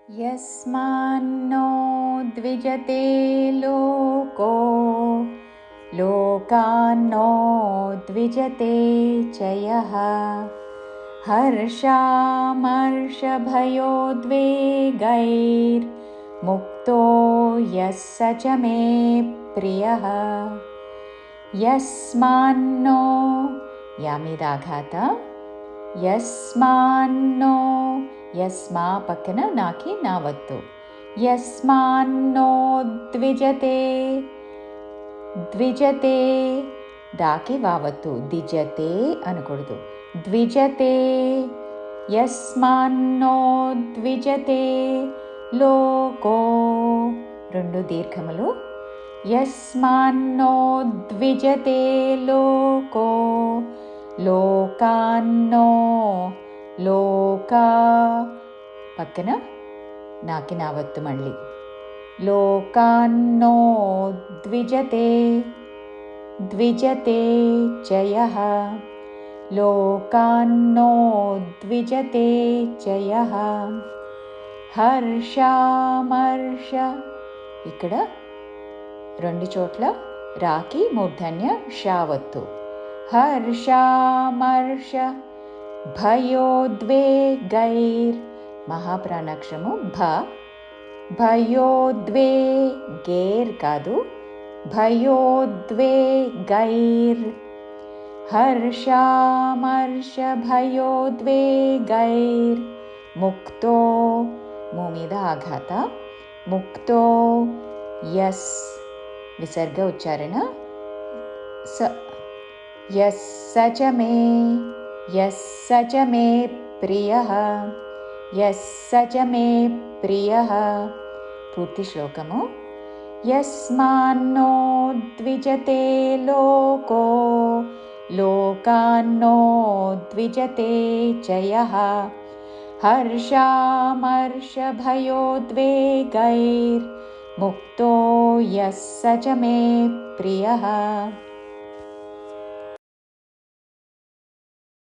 यस्मान्नो द्विजते लोको लोकान्नो द्विजते च यः हर्षामर्षभयोद्वेगैर्मुक्तो यः स च मे प्रियः यस्मान्नो यामिदाघात यस्मान्नो यस्मा पక్కన నాకి నా వత్తు యస్మాన్నో ద్విజతే ద్విజతే దాకి వావత్తు దిజతే అనకూడదు ద్విజతే యస్మాన్నో ద్విజతే లోకో రెండు దీర్ఘములు యస్మాన్నో ద్విజతే లోకో లోకాన్నో లోకా పక్కన నాకి నావత్తు మళ్ళీ లోకాన్నో ద్విజతే ద్విజతే చ యః లోకాన్నో ద్విజతే చ యః హర్షామర్ష ఇక్కడ రెండు చోట్ల రాకి మూర్ధన్య షావత్తు హర్షామర్ష భయోద్వేగైర్ మహాప్రాణాక్షరము భ భయోద్వేగైర్ కాదు భయోద్వేగైర్ హర్షామర్ష భయోద్వేగైర్ ముక్తో మూ మీద ఆఘాత ముక్తో యస్ విసర్గ ఉచ్చారణ స యస్ స చ మే యస్ స చ మే ప్రియః యస్ స చ మే ప్రియః పూర్తి శ్లోకము యస్మాన్నో ద్విజతే లోకో లోకాన్నో ద్విజతే చ యః హర్షామర్షభయోద్వేగైర్ముక్తో యస్ స చ మే ప్రియః